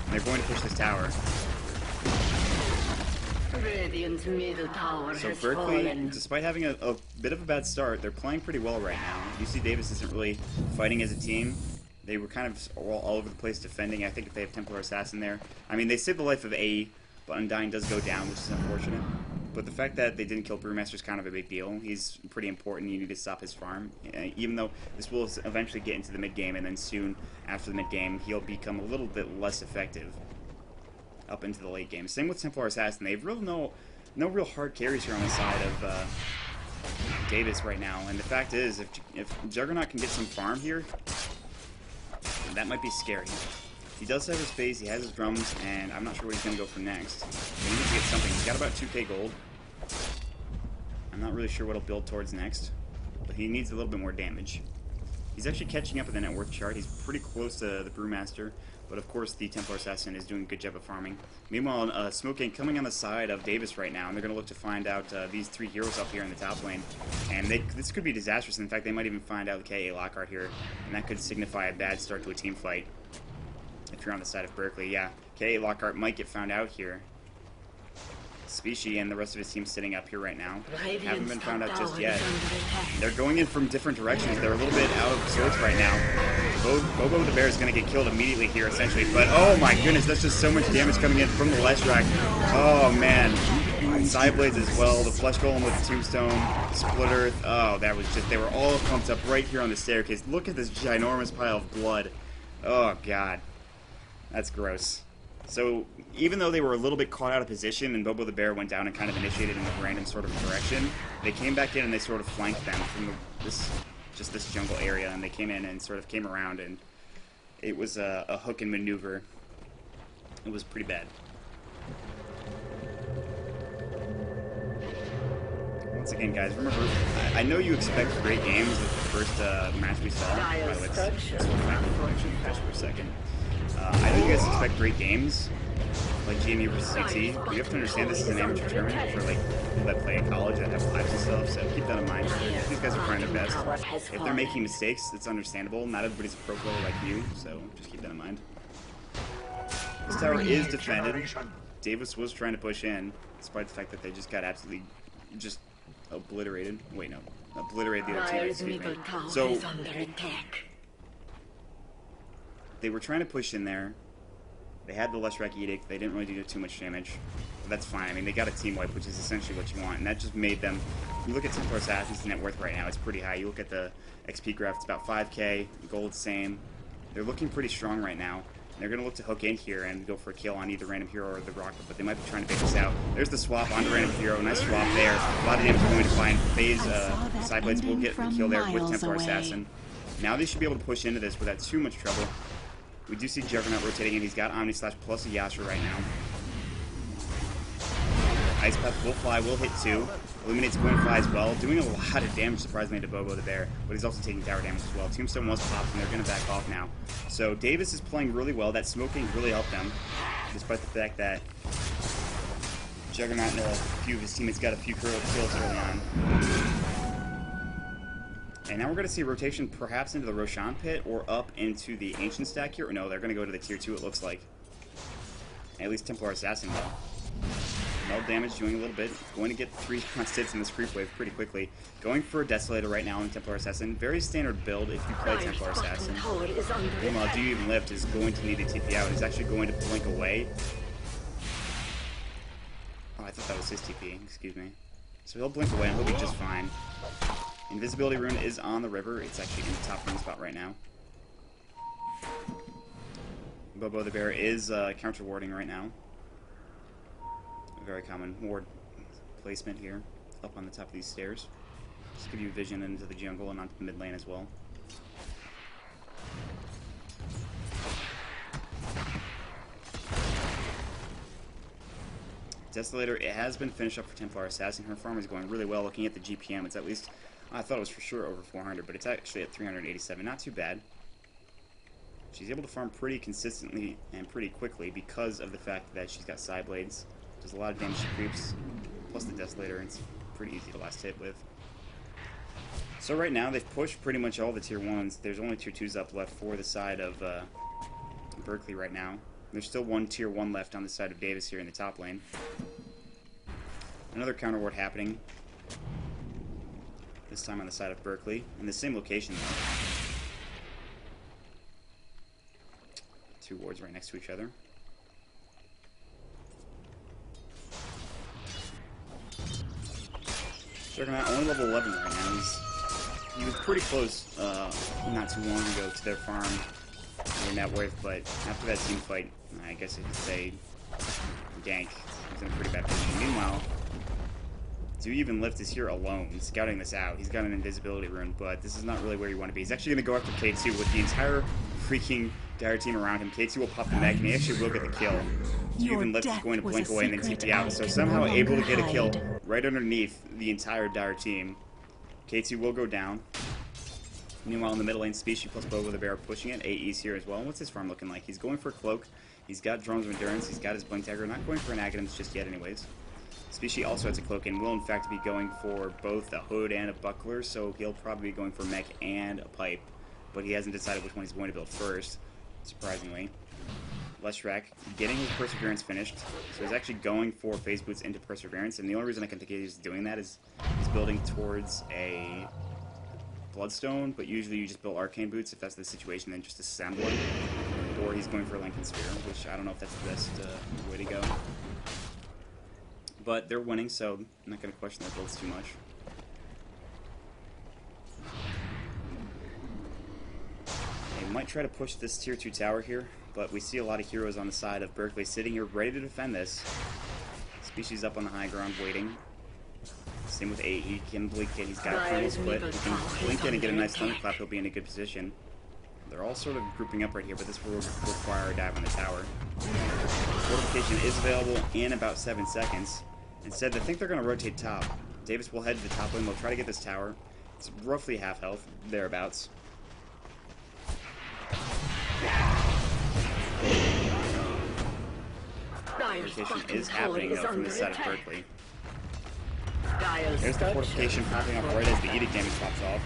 And they're going to push this tower. Radiant's middle tower So has Berkeley, fallen. despite having a bit of a bad start, they're playing pretty well right now. UC Davis isn't really fighting as a team. They were kind of all over the place defending. I think if they have Templar Assassin there, I mean, they saved the life of A, but Undying does go down, which is unfortunate. But the fact that they didn't kill Brewmaster is kind of a big deal. He's pretty important. You need to stop his farm. Even though this will eventually get into the mid-game, and then soon after the mid-game, he'll become a little bit less effective up into the late game. Same with Templar Assassin. They have no real hard carries here on the side of Davis right now. And the fact is, if Juggernaut can get some farm here, that might be scary. He does have his phase, he has his drums, and I'm not sure what he's going to go for next. He needs to get something. He's got about 2k gold. I'm not really sure what he'll build towards next, but he needs a little bit more damage. He's actually catching up with the net worth chart. He's pretty close to the Brewmaster, but of course the Templar Assassin is doing a good job of farming. Meanwhile, Smoking coming on the side of Davis right now, and they're going to look to find out these three heroes up here in the top lane. And this could be disastrous. In fact, they might even find out the KA Lockhart here, and that could signify a bad start to a team fight. If you're on the side of Berkeley, yeah. KA Lockhart might get found out here. Species and the rest of his team sitting up here right now. Haven't been found out just yet. They're going in from different directions. They're a little bit out of sorts right now. Bobo the Bear is going to get killed immediately here, essentially. But, oh my goodness, that's just so much damage coming in from the Leshrac. Oh, man. Sideblades as well. The Flesh Golem with the Tombstone. Split Earth. Oh, that was just... They were all pumped up right here on the staircase. Look at this ginormous pile of blood. Oh, God. That's gross. So, even though they were a little bit caught out of position and Bobo the Bear went down and kind of initiated in a random sort of direction, they came back in and they sort of flanked them from this jungle area, and they came in and sort of came around, and it was a hook and maneuver. It was pretty bad. Once again, guys, remember, I know you expect great games like the first match we saw. By the way, let's actually patch for a second. I know you guys expect great games, like GME versus CT, but you have to understand this is an amateur tournament for like people that play in college that have lives and stuff, so keep that in mind. These guys are trying their best. If they're making mistakes, it's understandable. Not everybody's a pro player like you, so just keep that in mind. This tower is defended. Davis was trying to push in, despite the fact that they just got absolutely just obliterated. Wait, no. Obliterated the other team, excuse me. So, they were trying to push in there. They had the Leshrac Edict. They didn't really do too much damage. But that's fine. I mean, they got a team wipe, which is essentially what you want. And that just made them... You look at Templar Assassin's net worth right now, it's pretty high. You look at the XP graph, it's about 5k. Gold, same. They're looking pretty strong right now. They're going to look to hook in here and go for a kill on either random hero or the rocket, but they might be trying to bait this out. There's the swap onto random hero. Nice swap there. A lot of damage going to find. Phase Sideblades will get the kill there with Templar Assassin. Now they should be able to push into this without too much trouble. We do see Juggernaut rotating in. He's got Omni Slash plus a Yasha right now. Ice Path will fly, will hit 2. Illuminate's going to fly as well, doing a lot of damage, surprisingly, to Bobo the Bear, but he's also taking tower damage as well. Tombstone was popped, and they're going to back off now. So Davis is playing really well. That smoking really helped them, despite the fact that Juggernaut and a few of his teammates got a few kills early on. And now we're going to see a rotation perhaps into the Roshan pit or up into the Ancient stack here. Or no, they're going to go to the tier 2, it looks like. At least Templar Assassin will. No damage, doing a little bit. Going to get 3 hits in this creep wave pretty quickly. Going for a Desolator right now in Templar Assassin. Very standard build if you play Templar Assassin. Meanwhile, Do You Even Lift is going to need to TP out. He's actually going to blink away. Oh, I thought that was his TP. Excuse me. So he'll blink away and he'll be just fine. Invisibility rune is on the river. It's actually in the top rune spot right now. Bobo the Bear is counter warding right now. A very common ward placement here, up on the top of these stairs. Just give you vision into the jungle and onto the mid lane as well. Desolator, it has been finished up for Templar Assassin. Her farm is going really well. Looking at the GPM, it's at least, I thought it was for sure over 400, but it's actually at 387. Not too bad. She's able to farm pretty consistently and pretty quickly because of the fact that she's got Sideblades. Does a lot of damage to creeps, plus the Desolator, and it's pretty easy to last hit with. So right now, they've pushed pretty much all the tier 1s. There's only tier 2s up left for the side of Berkeley right now. There's still one tier 1 left on the side of Davis here in the top lane. Another counter ward happening. This time on the side of Berkeley. In the same location, though. Two wards right next to each other. Juggernaut only level 11 right now. He was pretty close not too long ago to their farm or net worth, but after that team fight, I guess you could say gank. He's in a pretty bad position. Meanwhile, Do Even Lift is here alone, scouting this out. He's got an invisibility rune, but this is not really where you want to be. He's actually going to go after K2 with the entire freaking dire team around him. K2 will pop the mech, and he actually will get the kill. Do Even Lift is going to blink away and then TP out, so somehow able to get a kill right underneath the entire dire team. K2 will go down. Meanwhile, in the middle lane, Species plus Bow with a bear pushing it. AE's here as well. What's his farm looking like? He's going for a Cloak. He's got Drones of Endurance. He's got his Blink Dagger. Not going for an Aghanims just yet anyways. Species also has a Cloak and will in fact be going for both a Hood and a Buckler, so he'll probably be going for Mech and a Pipe. But he hasn't decided which one he's going to build first, surprisingly. Leshrac getting his Perseverance finished, so he's actually going for Phase Boots into Perseverance, and the only reason I can think he's doing that is he's building towards a Bloodstone, but usually you just build Arcane Boots if that's the situation, then just assemble it. Or he's going for a Lincoln Sphere, which I don't know if that's the best way to go. But they're winning, so I'm not going to question their builds too much. They might try to push this tier 2 tower here, but we see a lot of heroes on the side of Berkeley sitting here ready to defend this. Species up on the high ground waiting. Same with A. He can blink it. He's got a Primal Split. He can blink it and get a nice Thunderclap. He'll be in a good position. They're all sort of grouping up right here, but this will require a dive on the tower. Fortification is available in about 7 seconds. Instead, I think they're going to rotate top. Davis will head to the top lane. They'll try to get this tower. It's roughly half health, thereabouts. Fortification is happening, though, from the side of Berkeley. There's the fortification popping up right as the Edict damage pops off.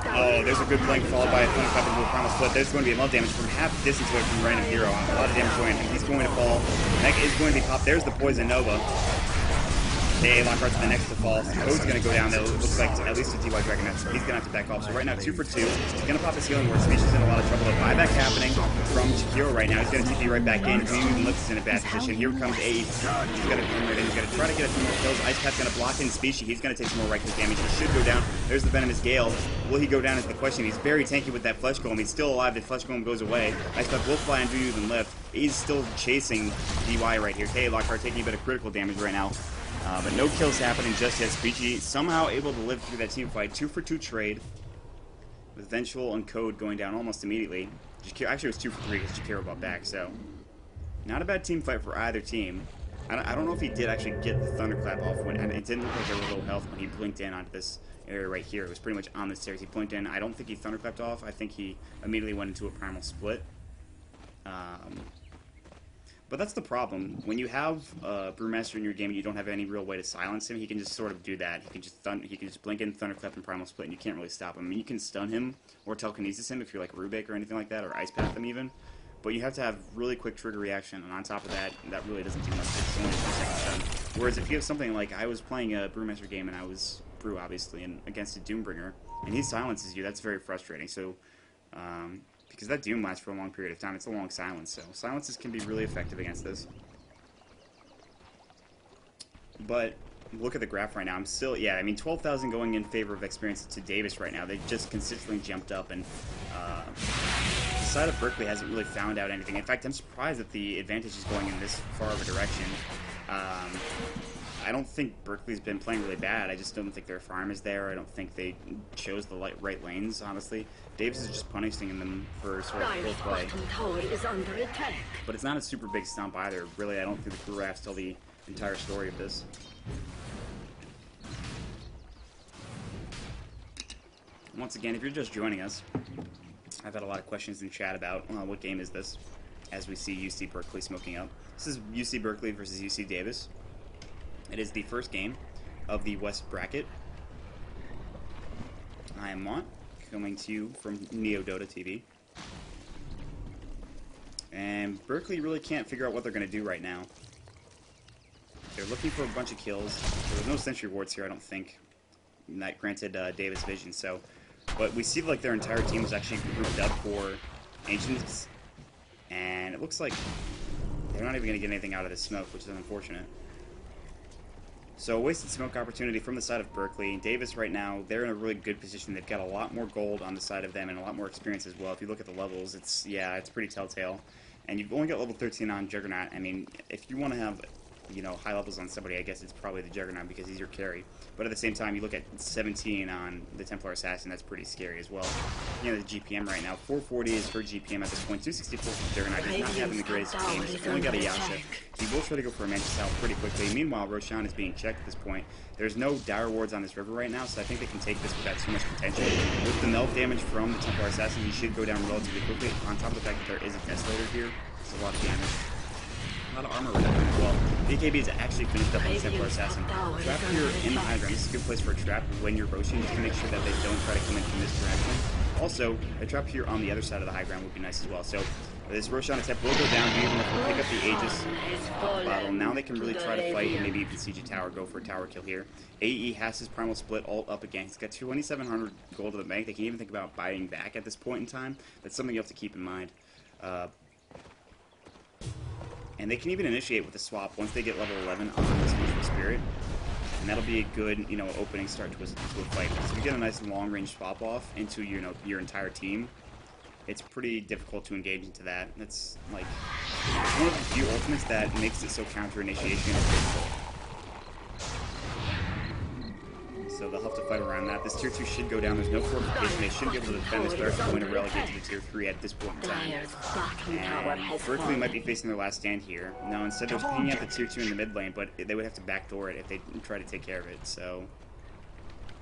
Oh, there's a good blink followed by a Thunderclap into a Primal Split. There's going to be a lot of damage from half distance away from a random hero. A lot of damage going in. He's going to fall. Mech is going to be popped. There's the Poison Nova. Okay, Lockhart's the next to fall. Code's going to go down. It looks like at least a DY Dragonet, so he's going to have to back off. So right now, 2 for 2. He's going to pop his healing ward. Species in a lot of trouble. A buyback happening from Chikiro right now. He's going to TP right back in. Do Even Lift is in a bad position. Here comes A. He's going to come right in. He's going to try to get a few more kills. Ice Path's going to block in Species. He's going to take some more right click damage. He should go down. There's the Venomous Gale. Will he go down is the question. He's very tanky with that Flesh Golem. He's still alive. The Flesh Golem goes away. Ice Path will fly and Do Even Lift. He's still chasing DY right here. Okay, Lockhart taking a bit of critical damage right now. But no kills happening just yet. Species somehow able to live through that team fight. 2 for 2 trade. With Vengeful and Code going down almost immediately. Actually, it was 2 for 3 because Jakiro bought back, so not a bad team fight for either team. I don't know if he did actually get the Thunderclap off when, and it didn't look like there was low health when he blinked in onto this area right here. It was pretty much on the stairs. He blinked in. I don't think he Thunderclapped off. I think he immediately went into a Primal Split. But that's the problem. When you have Brewmaster in your game and you don't have any real way to silence him, he can just sort of do that. He can just blink in, Thunderclap, and Primal Split, and you can't really stop him. I mean, you can stun him or telekinesis him if you're like Rubik or anything like that, or Ice Path him even. But you have to have really quick trigger reaction, and on top of that, that really doesn't do much. It's only a 2-second stun. Whereas if you have something like, I was playing a Brewmaster game, and I was Brew, obviously, and against a Doombringer, and he silences you, that's very frustrating. So, because that Doom lasts for a long period of time. It's a long silence, so silences can be really effective against this. But look at the graph right now. I'm still, yeah, I mean, 12,000 going in favor of experience to Davis right now. They've just consistently jumped up, and the side of Berkeley hasn't really found out anything. In fact, I'm surprised that the advantage is going in this far of a direction. I don't think Berkeley's been playing really bad. I just don't think their farm is there. I don't think they chose the right lanes, honestly. Davis is just punishing them for sort of full play. But it's not a super big stump either. Really, I don't think the crew rafts tell the entire story of this. Once again, if you're just joining us, I've had a lot of questions in chat about what game is this, as we see UC Berkeley smoking up. This is UC Berkeley versus UC Davis. It is the first game of the West Bracket. I am Maut, coming to you from NEODota TV. And Berkeley really can't figure out what they're going to do right now. They're looking for a bunch of kills. There was no sentry wards here, I don't think. That granted Davis vision, so... But we see like their entire team was actually grouped up for Ancients. And it looks like they're not even going to get anything out of this smoke, which is unfortunate. So, wasted smoke opportunity from the side of Berkeley. Davis right now, they're in a really good position. They've got a lot more gold on the side of them and a lot more experience as well. If you look at the levels, it's pretty telltale. And you've only got level 13 on Juggernaut. I mean, if you want to have, you know, high levels on somebody, I guess it's probably the Juggernaut because he's your carry. But at the same time, you look at 17 on the Templar Assassin, that's pretty scary as well. You know, the GPM right now, 440 is her GPM at this point, 264 for the Juggernaut. He's not having the greatest games. He's only got a Yasha. He will try to go for a Mantis South pretty quickly. Meanwhile, Roshan is being checked at this point. There's no dire wards on this river right now, so I think they can take this without too much contention. With the melt damage from the Templar Assassin, he should go down relatively quickly. On top of the fact that there is a Desolator here, it's a lot of damage. A lot of armor reduction as well. BKB is actually finished up on the Templar Assassin. Trap here in the high ground. This is a good place for a trap when you're Roshan, just to make sure that they don't try to come in from this direction. Also, a trap here on the other side of the high ground would be nice as well. So, this Roshan attempt will go down, even if we pick up the Aegis bottle. Now they can really try to fight and maybe even siege a tower, go for a tower kill here. AE has his primal split all up again. He's got 2,700 gold to the bank. They can even think about buying back at this point in time. That's something you have to keep in mind. And they can even initiate with a swap once they get level 11 on this Mutual Spirit. And that'll be a good, you know, opening start to a fight. So you get a nice long-range swap off into, you know, your entire team. It's pretty difficult to engage into that. That's, like, one of the few ultimates that makes it so counter-initiation is difficult. So they'll have to fight around that. This tier 2 should go down. There's no fortification. They should be able to defend this, but they're going to relegate to the tier 3 at this point in time. And Berkeley might be facing their last stand here. Now, instead of picking out the tier 2 in the mid lane, but they would have to backdoor it if they try to take care of it. So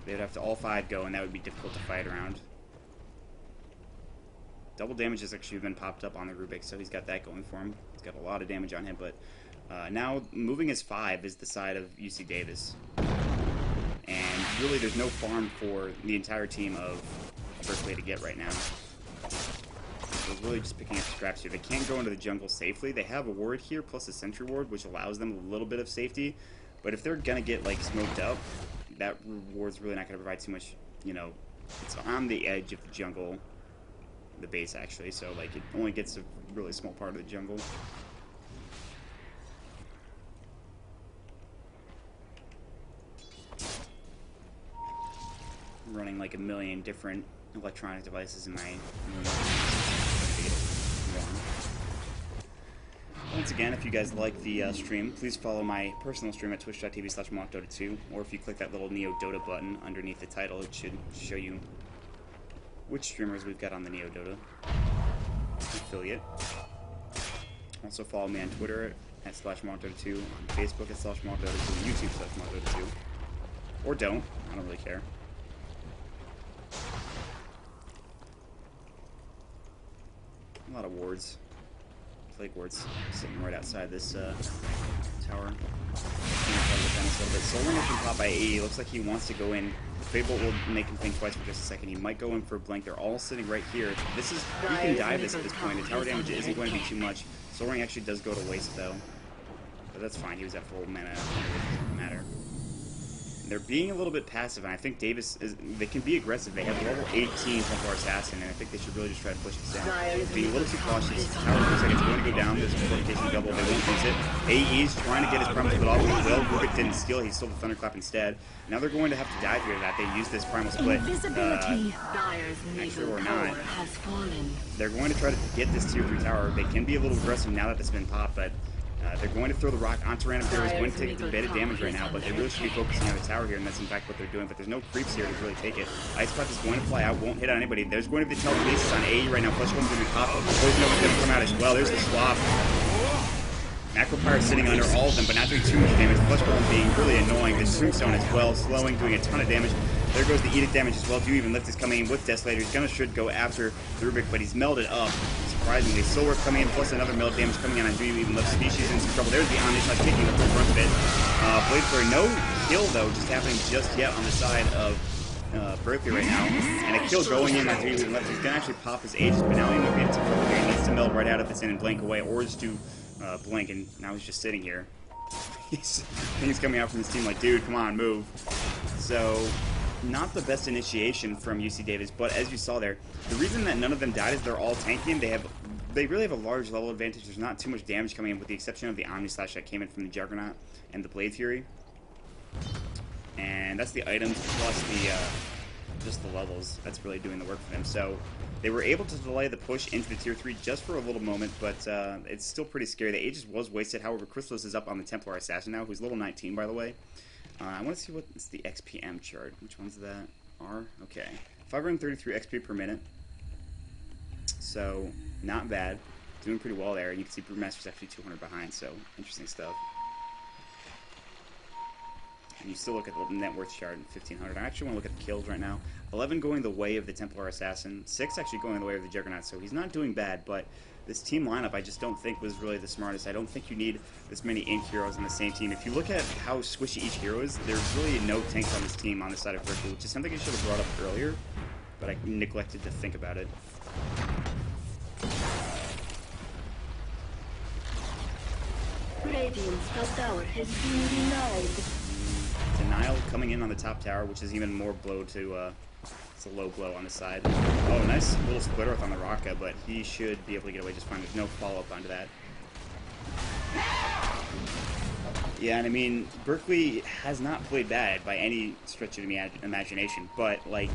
they would have to all 5 go, and that would be difficult to fight around. Double damage has actually been popped up on the Rubik, so he's got that going for him. He's got a lot of damage on him, but now moving his 5 is the side of UC Davis. And really, there's no farm for the entire team of Berkeley to get right now. They're really just picking up scraps here. They can't go into the jungle safely. They have a ward here, plus a sentry ward, which allows them a little bit of safety. But if they're going to get, like, smoked up, that ward's really not going to provide too much, you know. It's on the edge of the jungle, the base, actually. So, like, it only gets a really small part of the jungle. Running like a million different electronic devices in my Once again, if you guys like the stream, please follow my personal stream at twitch.tv/MautDota2, or if you click that little NEODota button underneath the title, it should show you which streamers we've got on the NEODota affiliate. Also follow me on Twitter at /MautDota2, on Facebook at /MautDota2, YouTube /MautDota2, or don't, I don't really care. A lot of wards, plague wards, sitting right outside this tower. Solar has been popped by AE. Looks like he wants to go in. Fable will make him think twice for just a second. He might go in for a blink. They're all sitting right here. This is, you can dive this at this point. The tower damage isn't going to be too much. Soaring actually does go to waste though, but that's fine. He was at full mana. It doesn't matter. They're being a little bit passive, and I think Davis they can be aggressive. They have level 18 Templar Assassin, and I think they should really just try to push it down. Being a little too cautious. Tower looks like it's going to go down. There's a fortification double. They won't use it. AE's trying to get his primal split off. He will. Rubik didn't steal. He stole the Thunderclap instead. Now they're going to have to dive here to that. They use this primal split. Actually, or not. They're going to try to get this tier 3 tower. They can be a little aggressive now that it's been popped, but they're going to throw the rock onto random heroes. Going to take a bit of damage right now, but they really should be focusing on the tower here, and that's in fact what they're doing. But there's no creeps here to really take it. Ice Breath is going to fly out, won't hit on anybody. There's going to be telekinesis on AE right now. Plus one's going to be popped. Poison Oak's going to come out as well. There's the swap. Macropyre sitting under all of them, but not doing too much damage. Plus one being really annoying. The Tombstone as well, slowing, doing a ton of damage. There goes the Edict damage as well. Do even lift is coming in with Desolator. He's gonna should go after the Rubik, but he's melded up. Surprisingly, Solar coming in, plus another meld damage coming in on Do even lift. Species in some trouble. There's the Omnish taking the full front of it. Blade Flurry, no kill though, just happening just yet on the side of Berkeley right now. And a kill going in on Do even lift. He's gonna actually pop his Aegis, but now he might be into trouble here. He needs to meld right out of this in and blank away, or just do blink, and now he's just sitting here. He's coming out from his team like, dude, come on, move. So, not the best initiation from UC Davis, but as you saw there, the reason that none of them died is they're all tanking. They really have a large level advantage. There's not too much damage coming in, with the exception of the Omni Slash that came in from the Juggernaut and the Blade Fury. And that's the items plus the just the levels that's really doing the work for them. So they were able to delay the push into the tier 3 just for a little moment, but it's still pretty scary. The Aegis was wasted. However, Chrysalis is up on the Templar Assassin now, who's level 19, by the way. I want to see what's the XPM chart. Which one's that? R? Okay. 533 XP per minute. So, not bad. Doing pretty well there. You can see Brewmaster's actually 200 behind, so interesting stuff. And you still look at the net worth chart in 1500. I actually want to look at the kills right now. 11 going the way of the Templar Assassin. 6 actually going the way of the Juggernaut, so he's not doing bad, but this team lineup I just don't think was really the smartest. I don't think you need this many ink heroes on the same team. If you look at how squishy each hero is, there's really no tanks on this team on this side of Berkeley, which is something I should have brought up earlier, but I neglected to think about it. Radiant's top tower has been denied. Denial coming in on the top tower, which is even more blow to, it's a low blow on the side. Oh, nice little splitter on the Raka, but he should be able to get away just fine. There's no follow-up onto that. Yeah, and I mean, Berkeley has not played bad by any stretch of the imagination, but, like,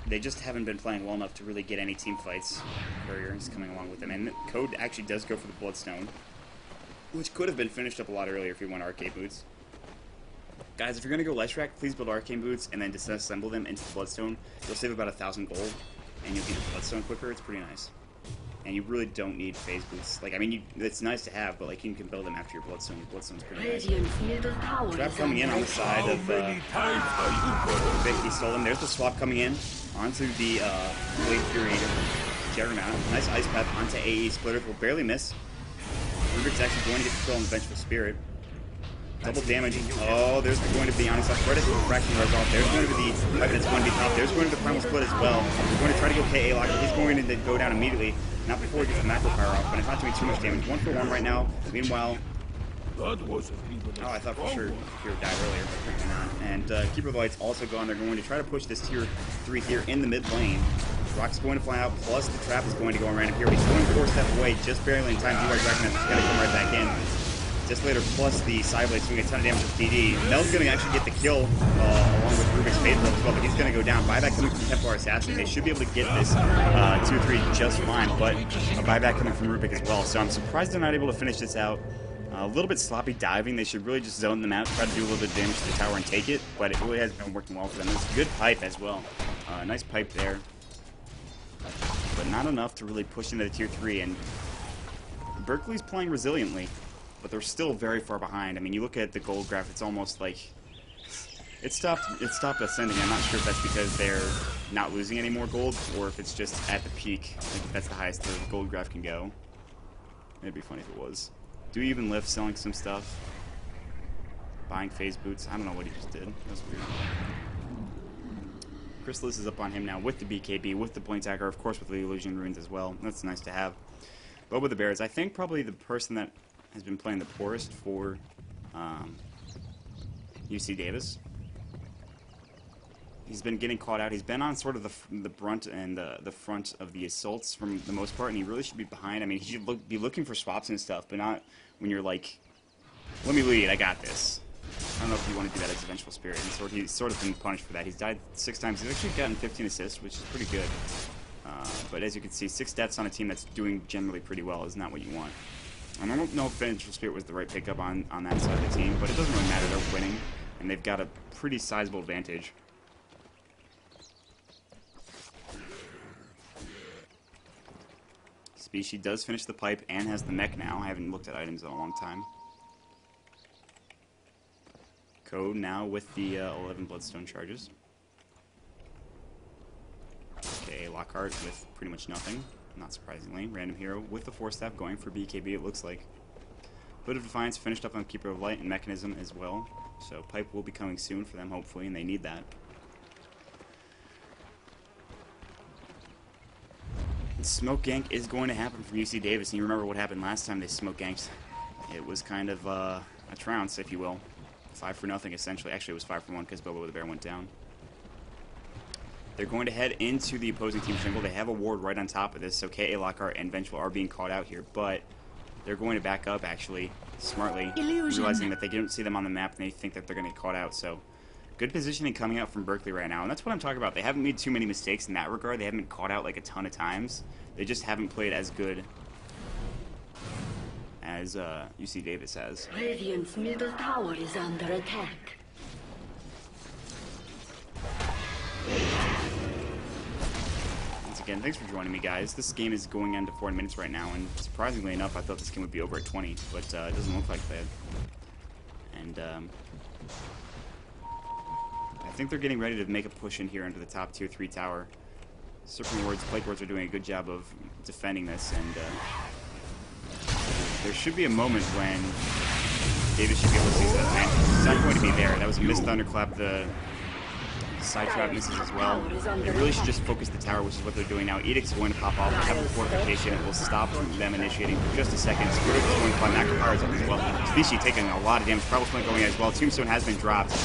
they just haven't been playing well enough to really get any team fights. Courier is coming along with them, and Code actually does go for the Bloodstone, which could have been finished up a lot earlier if he won Arcade Boots. Guys, if you're going to go Leshrac, please build Arcane Boots and then disassemble them into the Bloodstone. You'll save about 1,000 gold, and you'll get the Bloodstone quicker. It's pretty nice. And you really don't need Phase Boots. Like, I mean, it's nice to have, but, like, you can build them after your Bloodstone. Your Bloodstone's pretty nice. Trap coming in on the side of, Vic, he stole him. There's the swap coming in onto the, Blade Fury Juggernaut. Nice Ice Path onto AE. Splitter will barely miss. Rubik's actually going to get the kill on the Vengeful Spirit. Double damage. Oh, there's going to be Onyx off. Right as the fraction wears off. There's going to be the weapon that's going to be top. There's going to be the Primal Split as well. He's going to try to go KA lock. He's going to go down immediately. Not before he gets the macro power off, but it's not doing too much damage. 1 for 1 right now. Meanwhile, oh, I thought for sure Hero died earlier, but apparently not. And Keeper of the Light's also gone. They're going to try to push this tier 3 here in the mid lane. Rock's going to fly out, plus the trap is going to go on random here. He's going 4 steps away, just barely in time. DY Dragon is going to come right back in. Just later, plus the Sideblade doing a ton of damage with DD. Mel's going to actually get the kill along with Rubik's Phase Roll as well, but he's going to go down. Buyback coming from Templar Assassin. They should be able to get this 2-3 just fine, but a buyback coming from Rubik as well. So I'm surprised they're not able to finish this out. A little bit sloppy diving. They should really just zone them out, try to do a little bit of damage to the tower and take it, but it really has been working well for them. It's a good pipe as well. Nice pipe there, but not enough to really push into the tier 3, and Berkeley's playing resiliently, but they're still very far behind. I mean, you look at the gold graph, it's almost like it stopped ascending. I'm not sure if that's because they're not losing any more gold, or if it's just at the peak. I think that's the highest the gold graph can go. It'd be funny if it was. Do we even live selling some stuff? Buying Phase Boots? I don't know what he just did. That was weird. Chrysalis is up on him now with the BKB, with the Blink Dagger, of course with the Illusion Runes as well. That's nice to have. But with the Bears, I think probably the person that has been playing the poorest for UC Davis. He's been getting caught out. He's been on sort of the brunt and the front of the assaults for the most part, and he really should be behind. I mean, he should be looking for swaps and stuff, but not when you're like, let me lead, I got this. I don't know if you want to do that as a Vengeful Spirit. And he's sort of been punished for that. He's died 6 times. He's actually gotten 15 assists, which is pretty good. But as you can see, 6 deaths on a team that's doing generally pretty well is not what you want. And I don't know if Vengeful Spirit was the right pickup on that side of the team, but it doesn't really matter. They're winning, and they've got a pretty sizable advantage. Species does finish the pipe and has the mech now. I haven't looked at items in a long time. Code now with the 11 Bloodstone charges. Okay, Lockhart with pretty much nothing, not surprisingly. Random hero with the Force Staff going for BKB, it looks like. Foot of Defiance finished up on Keeper of Light and Mechanism as well. So pipe will be coming soon for them, hopefully, and they need that. Smoke gank is going to happen from UC Davis, and you remember what happened last time they smoke ganked. It was kind of a trounce, if you will. 5-0, essentially. Actually, it was 5-1 because Bobo the Bear went down. They're going to head into the opposing team's jungle. They have a ward right on top of this, so KA, Lockhart, and Vengeful are being caught out here, but they're going to back up, actually, smartly, realizing that they don't see them on the map and they think that they're going to get caught out, so good positioning coming out from Berkeley right now, and that's what I'm talking about. They haven't made too many mistakes in that regard. They haven't been caught out like a ton of times. They just haven't played as good as UC Davis has. Radiant's middle tower is under attack. Once again, thanks for joining me, guys. This game is going on to 40 minutes right now, and surprisingly enough, I thought this game would be over at 20, but it doesn't look like that. And I think they're getting ready to make a push in here into the top tier 3 tower. Serpent Wards, Plague Wards are doing a good job of defending this, and there should be a moment when Davis should be able to seize that advantage. It's not going to be there. That was a missed thunderclap. The side trap misses as well. They really should just focus the tower, which is what they're doing now. Edict is going to pop off. They have a fortification. It will stop them initiating for just a second. Squirtle is going to fly. Macropyre is up as well. Species taking a lot of damage. Probably going as well. Tombstone has been dropped.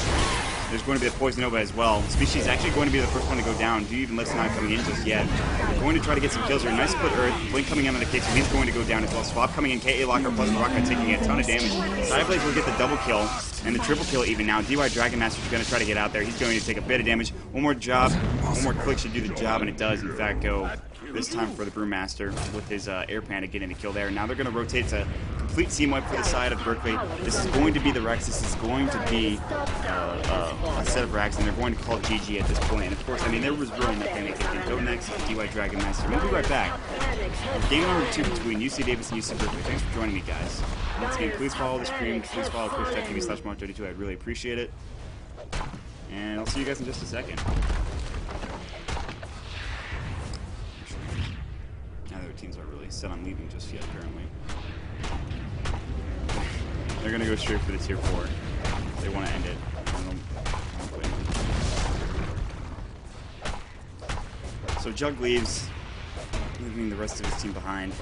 There's going to be the Poison Nova as well. Species actually going to be the first one to go down. Do you even listen not coming in just yet? They're going to try to get some kills here. Nice split Earth. Blink coming in on the case, so he's going to go down as well. Swap coming in. KA Locker plus Rocket taking a ton of damage. Sideblaze will get the double kill and the triple kill even now. DY Dragon Master is going to try to get out there. He's going to take a bit of damage. One more job, one more click should do the job, and it does in fact go this time for the Brewmaster with his Air Panda getting the kill there. Now they're going to rotate to complete team wipe for the side of Berkeley. This is going to be the Rex. This is going to be a set of Rex, and they're going to call GG at this point. And of course, I mean, there was really nothing they could do. Go next, DY Dragon Master. We'll be right back. Game number 2 between UC Davis and UC Berkeley. Thanks for joining me, guys. Once again, please follow the stream. Please follow twitch.tv/Maut32. I'd really appreciate it. And I'll see you guys in just a second. Neither teams are really set on leaving just yet, apparently. They're going to go straight for the tier 4. They want to end it. So Jug leaves, leaving the rest of his team behind.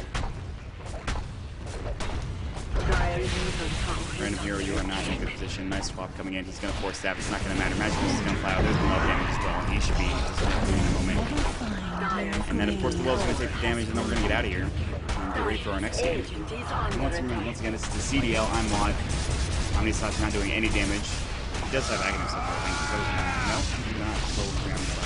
Random hero, you are not in a good position. Nice swap coming in. He's going to force stab. It's not going to matter. Magic is going to fly out. There's below damage as well. He should be in the moment. And then, of course, the Will's going to take the damage, and then we're going to get out of here and get ready for our next game. And once again, this is the CDL. I'm Maut. Omnislap's not doing any damage. He does have Aghanim stuff, I think. No, he's not.